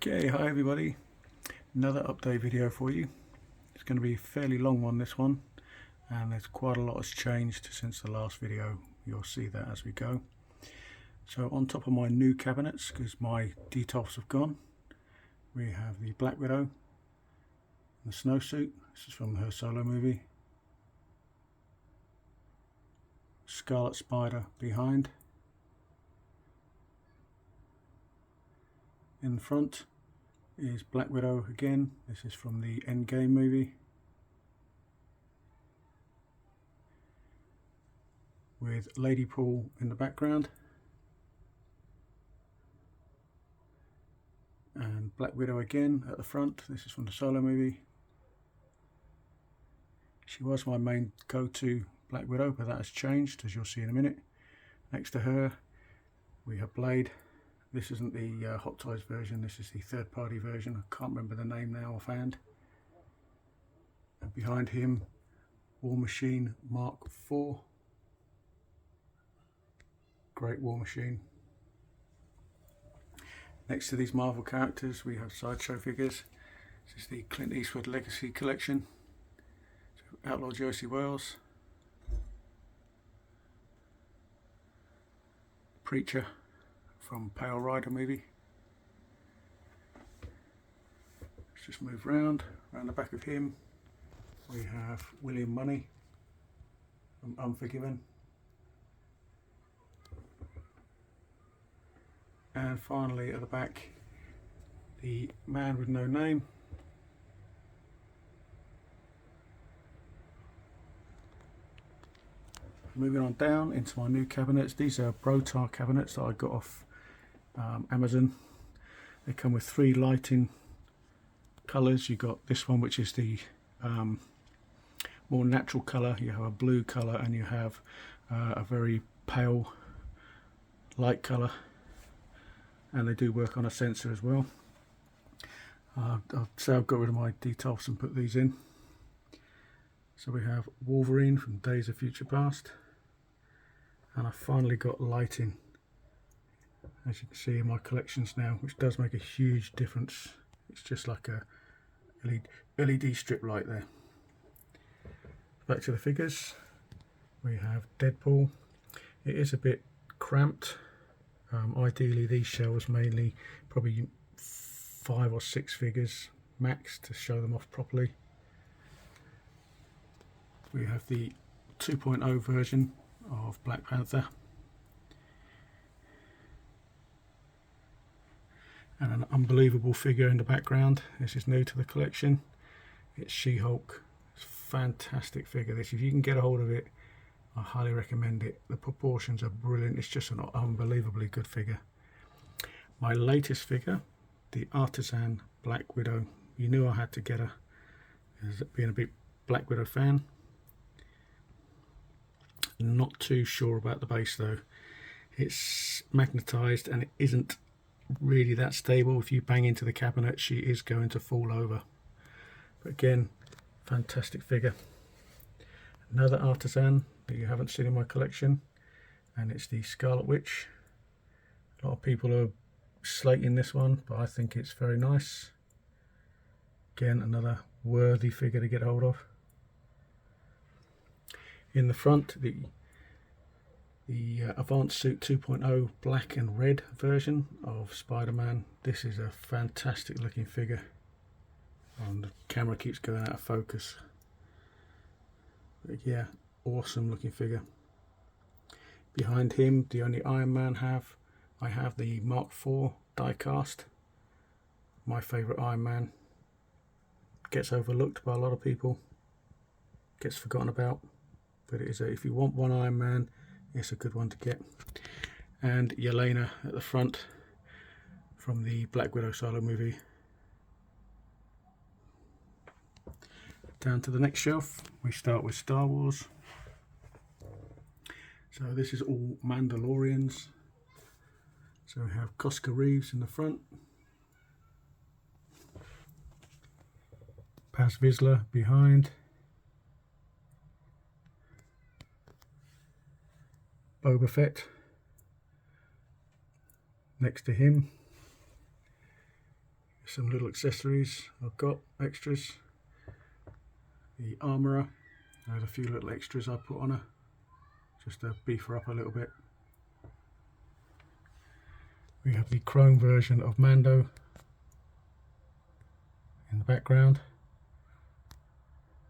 Okay, hi everybody. Another update video for you. It's going to be a fairly long one, this one, and there's quite a lot has changed since the last video. You'll see that as we go. So on top of my new cabinets, because my detofs have gone, we have the Black Widow, the snowsuit. This is from her solo movie. Scarlet Spider behind. In the front is Black Widow again. This is from the Endgame movie, with Lady Paul in the background, and Black Widow again at the front. This is from the solo movie. She was my main go-to Black Widow, but that has changed, as you'll see in a minute. Next to her we have Blade. This isn't the Hot Toys version, this is the third-party version. I can't remember the name now offhand. And behind him, War Machine Mark IV. Great War Machine. Next to these Marvel characters we have sideshow figures. This is the Clint Eastwood Legacy Collection. So Outlaw Josie Wells. Preacher from Pale Rider movie. Let's just move round the back of him. We have William Money from Unforgiven. And finally at the back, the Man with No Name. Moving on down into my new cabinets. These are Brottar cabinets that I got off Amazon. They come with 3 lighting colours. You got this one, which is the more natural colour. You have a blue colour, and you have a very pale light colour. And they do work on a sensor as well. I'll say I've got rid of my detofs and put these in. So we have Wolverine from Days of Future Past, and I finally got lighting, as you can see in my collections now, which does make a huge difference. It's just like a LED strip light there. Back to the figures. We have Deadpool. It is a bit cramped. Ideally these shelves mainly probably 5 or 6 figures max to show them off properly. We have the 2.0 version of Black Panther, and an unbelievable figure in the background. This is new to the collection. It's She-Hulk. It's a fantastic figure. This, if you can get a hold of it, I highly recommend it. The proportions are brilliant. It's just an unbelievably good figure. My latest figure, the Artisan Black Widow. You knew I had to get her, as being a big Black Widow fan. Not too sure about the base though. It's magnetized and it isn't really that stable. If you bang into the cabinet, she is going to fall over. But again, fantastic figure. Another Artisan that you haven't seen in my collection, and it's the Scarlet Witch. A lot of people are slating this one, but I think it's very nice. Again, another worthy figure to get hold of. In the front, the Advanced Suit 2.0 black and red version of Spider-Man. This is a fantastic looking figure. The camera keeps going out of focus. But yeah, awesome looking figure. Behind him, the only Iron Man I have the Mark IV die cast. My favourite Iron Man. Gets overlooked by a lot of people. Gets forgotten about. But it is if you want one Iron Man, it's a good one to get. And Yelena at the front from the Black Widow solo movie. Down to the next shelf, we start with Star Wars. So this is all Mandalorians. So we have Cosca Reeves in the front. Paz Vizsla behind. Boba Fett next to him. some little accessories I've got, extras. The armourer, there's a few little extras I put on her, just to beef her up a little bit. We have the chrome version of Mando in the background.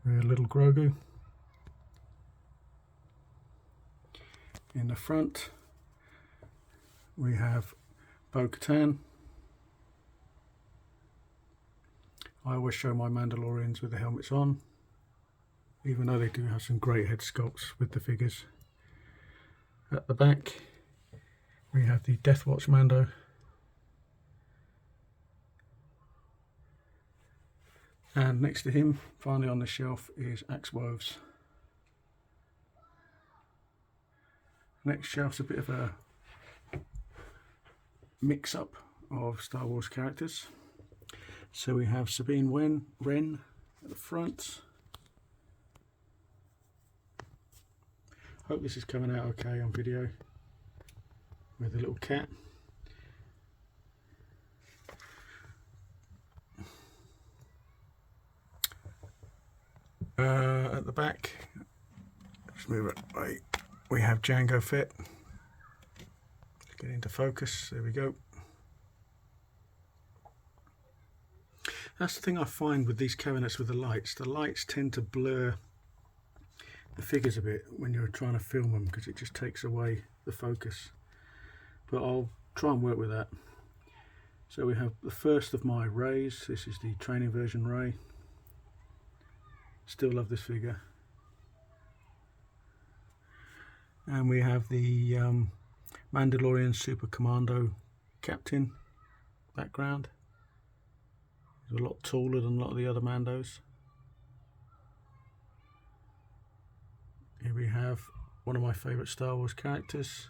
Real little Grogu. In the front we have Bo-Katan. I always show my Mandalorians with the helmets on, even though they do have some great head sculpts with the figures. At the back we have the Death Watch Mando. And next to him, finally on the shelf, is Axe Woves. Next shelf's a bit of a mix-up of Star Wars characters. So we have Sabine Wren at the front. Hope this is coming out okay on video, with a little cat. At the back, let's move it right. We have Jango Fett. Let's get into focus. There we go. That's the thing I find with these cabinets with the lights. The lights tend to blur the figures a bit when you're trying to film them, because it just takes away the focus. But I'll try and work with that. So we have the first of my Rays. This is the training version Ray. Still love this figure. And we have the Mandalorian Super Commando Captain background. He's a lot taller than a lot of the other Mandos. Here we have one of my favourite Star Wars characters,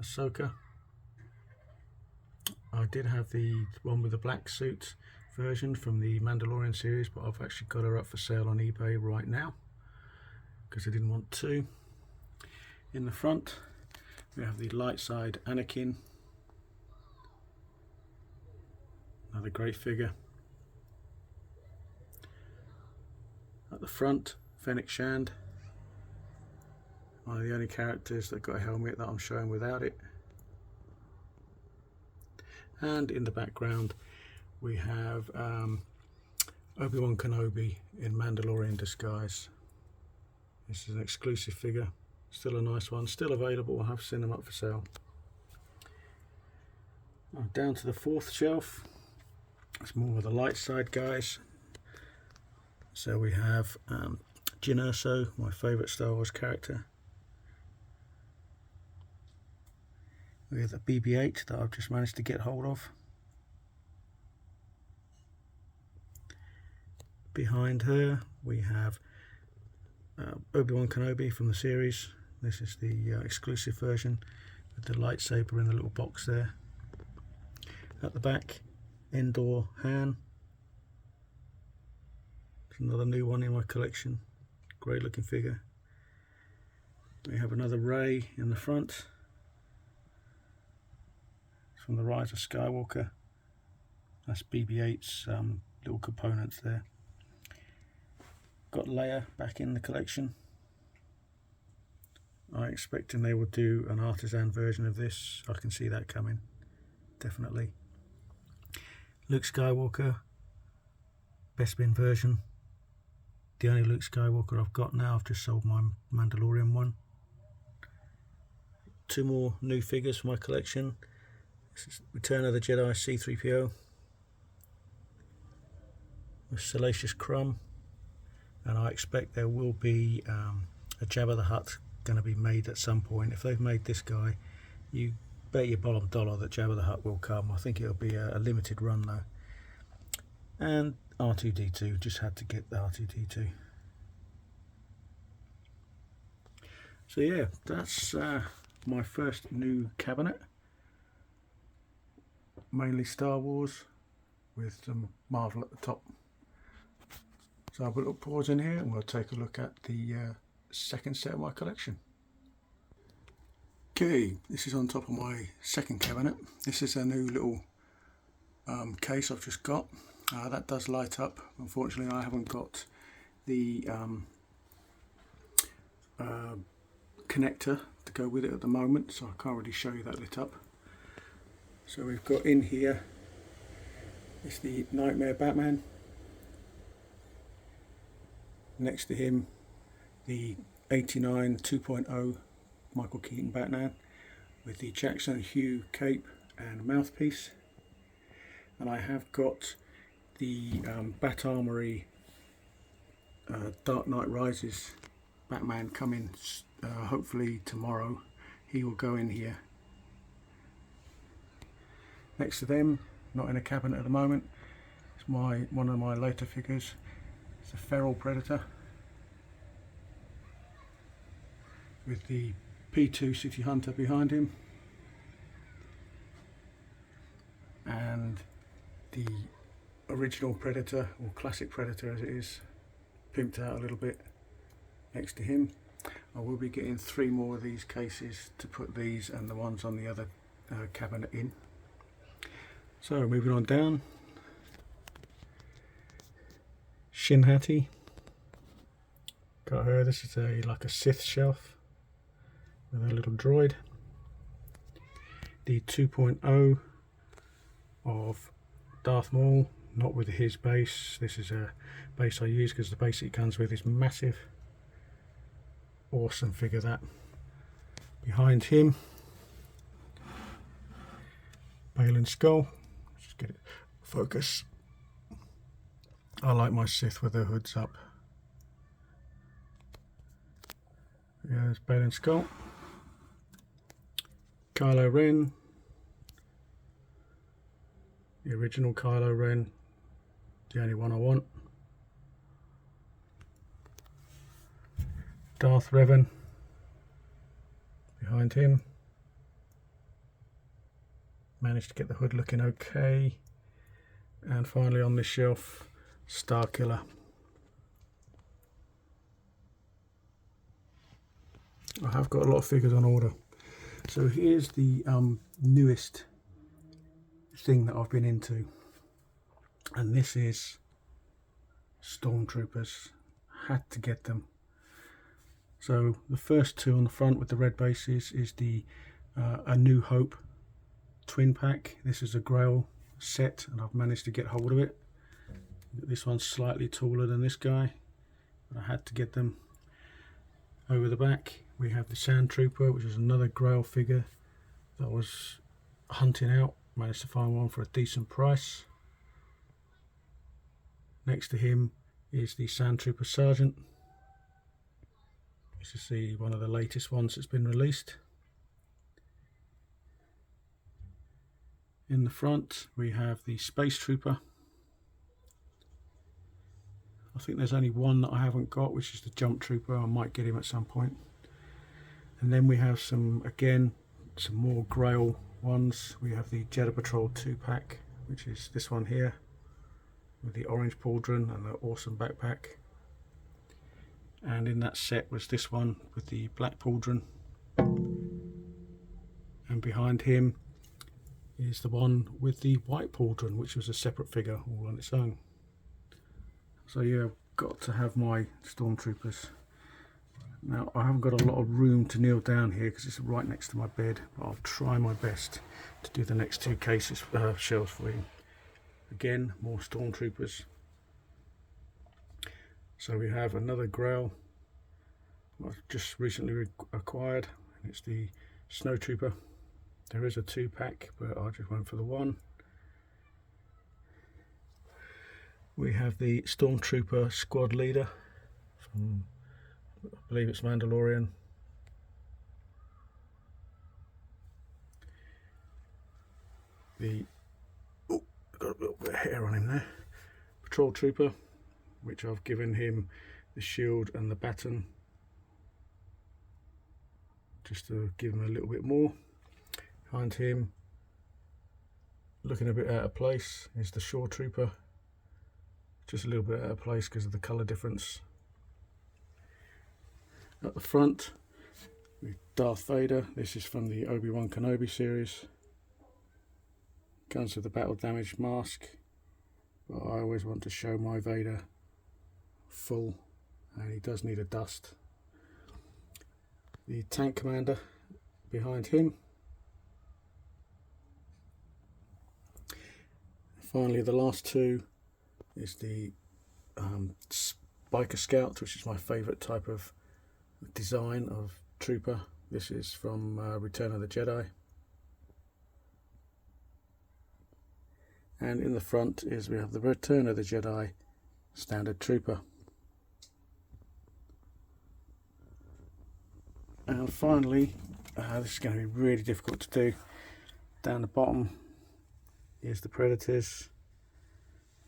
Ahsoka. I did have the one with the black suit version from the Mandalorian series, but I've actually got her up for sale on eBay right now because I didn't want to. In the front we have the light side Anakin, another great figure. At the front, Fennec Shand, one of the only characters that got a helmet that I'm showing without it. And in the background we have Obi-Wan Kenobi in Mandalorian disguise. This is an exclusive figure, still a nice one, still available. I have seen them up for sale. Down to the fourth shelf, it's more of the light side guys. So we have Jyn Erso, my favourite Star Wars character. We have the BB-8 that I've just managed to get hold of. Behind her we have Obi-Wan Kenobi from the series. This is the exclusive version with the lightsaber in the little box there. At the back, Endor Han. Another new one in my collection. Great looking figure. We have another Rey in the front. From the Rise of Skywalker. That's BB-8's little components there. Got Leia back in the collection. I'm expecting they will do an artisan version of this. I can see that coming, definitely. Luke Skywalker, best bin version. The only Luke Skywalker I've got now. I've just sold my Mandalorian one. Two more new figures for my collection. This is Return of the Jedi C-3PO with Salacious Crumb, and I expect there will be a Jabba the Hutt going to be made at some point. If they've made this guy, you bet your bottom dollar that Jabba the Hutt will come. I think it'll be a limited run though. And R2-D2, just had to get the R2-D2. So yeah, that's my first new cabinet. Mainly Star Wars with some Marvel at the top. So I'll put a little pause in here and we'll take a look at the second set of my collection. Okay, this is on top of my second cabinet. This is a new little case I've just got. That does light up. Unfortunately, I haven't got the connector to go with it at the moment, so I can't really show you that lit up. So we've got in here, it's the Nightmare Batman. Next to him, the 89 2.0 Michael Keaton Batman with the Jackson Hugh cape and mouthpiece. And I have got the Bat Armory Dark Knight Rises Batman coming hopefully tomorrow. He will go in here. Next to them, not in a cabinet at the moment, it's one of my later figures. It's a Feral Predator with the P2 City Hunter behind him, and the original Predator, or classic Predator as it is, pimped out a little bit next to him. I will be getting 3 more of these cases to put these and the ones on the other cabinet in. So moving on down, Shin Hattie. Got her. This is like a Sith shelf with a little droid. The 2.0 of Darth Maul, not with his base. This is a base I use because the base it comes with is massive. Awesome figure that. Behind him, Balin Skull. Just get it focus. I like my Sith with their hoods up. Yeah, there's Balin Skull. Kylo Ren. The original Kylo Ren. The only one I want. Darth Revan. Behind him. Managed to get the hood looking okay. And finally on this shelf, Starkiller. I have got a lot of figures on order. So here's the newest thing that I've been into, and this is Stormtroopers. Had to get them. So the first 2 on the front with the red bases is the A New Hope twin pack. This is a Grail set and I've managed to get hold of it. This one's slightly taller than this guy, but I had to get them. Over the back we have the Sand Trooper, which is another Grail figure that I was hunting out. Managed to find one for a decent price. Next to him is the Sand Trooper Sergeant. This is one of the latest ones that's been released. In the front we have the Space Trooper. I think there's only one that I haven't got, which is the Jump Trooper. I might get him at some point. And then we have some more Grail ones. We have the Jedi Patrol 2-pack, which is this one here, with the orange pauldron and the awesome backpack. And in that set was this one with the black pauldron. And behind him is the one with the white pauldron, which was a separate figure all on its own. So yeah, I've got to have my Stormtroopers. Now I haven't got a lot of room to kneel down here because it's right next to my bed, but I'll try my best to do the next 2 cases shelves for you. Again, more Stormtroopers. So we have another Grail I've just recently acquired, and it's the Snow Trooper. There is a 2-pack, but I just went for the 1. We have the Stormtrooper Squad Leader from, I believe it's Mandalorian. Got a little bit of hair on him there. Patrol Trooper, which I've given him the shield and the baton, just to give him a little bit more. Behind him, looking a bit out of place, is the Shore Trooper. Just a little bit out of place because of the colour difference. At the front, with Darth Vader. This is from the Obi-Wan Kenobi series. Comes with the battle damage mask, but I always want to show my Vader full, and he does need a dust. The tank commander behind him. Finally, the last two is the Biker Scout, which is my favourite type of design of trooper. This is from Return of the Jedi. And in the front is we have the Return of the Jedi standard trooper. And finally, this is going to be really difficult to do. Down the bottom is the Predators.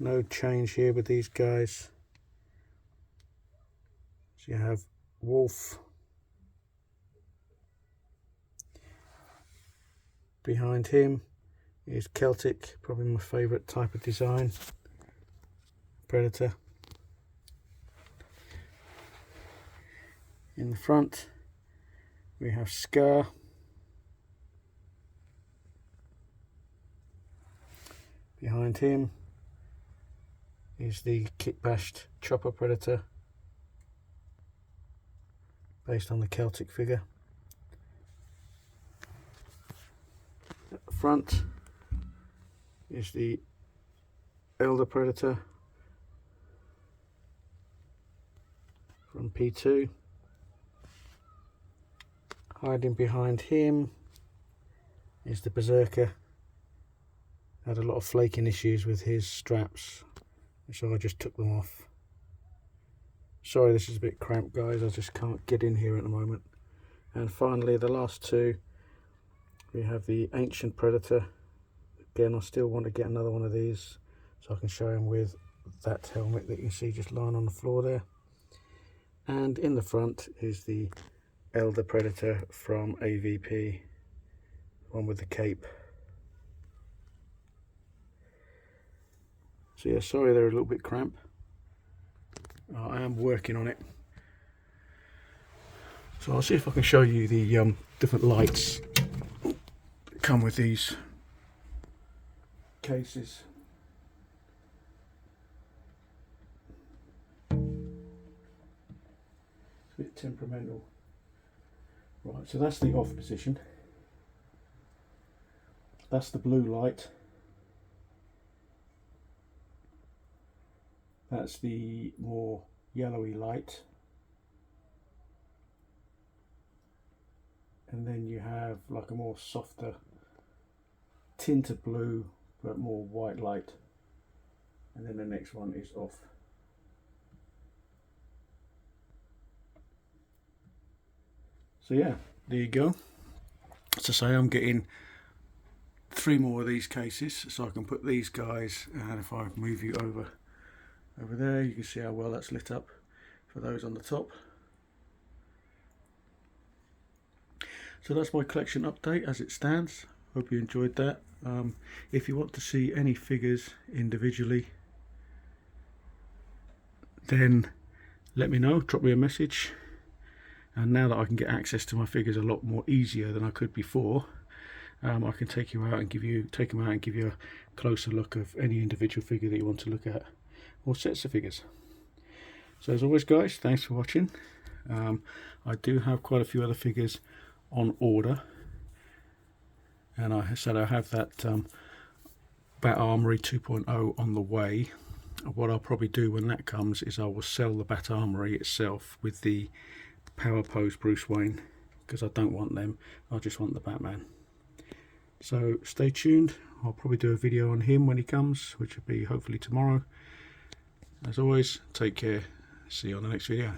No change here with these guys. So you have Wolf. Behind him is Celtic, probably my favourite type of design. Predator. In the front we have Scar. Behind him is the kit-bashed Chopper Predator, based on the Celtic figure. At the front is the Elder Predator from P2. Hiding behind him is the Berserker. Had a lot of flaking issues with his straps, so I just took them off. Sorry, this is a bit cramped, guys. I just can't get in here at the moment. And finally, the last two, we have the Ancient Predator. Again, I still want to get another one of these so I can show him with that helmet that you can see just lying on the floor there. And in the front is the Elder Predator from AVP, one with the cape. So yeah, sorry they're a little bit cramped. I am working on it. So I'll see if I can show you the different lights that come with these cases. It's a bit temperamental. Right, so that's the off position. That's the blue light. That's the more yellowy light. And then you have like a more softer tint of blue but more white light. And then the next one is off. So yeah, there you go. As I say, I'm getting 3 more of these cases so I can put these guys, and if I move you over there, you can see how well that's lit up for those on the top. So that's my collection update as it stands. Hope you enjoyed that. If you want to see any figures individually, then let me know, drop me a message. And now that I can get access to my figures a lot more easier than I could before, I can take them out and give you a closer look of any individual figure that you want to look at, or sets of figures. So as always, guys, thanks for watching. I do have quite a few other figures on order, and I said I have that Bat Armory 2.0 on the way. What I'll probably do when that comes is I will sell the Bat Armory itself with the Power Pose Bruce Wayne, because I don't want them, I just want the Batman. So stay tuned, I'll probably do a video on him when he comes, which will be hopefully tomorrow. As always, take care, see you on the next video.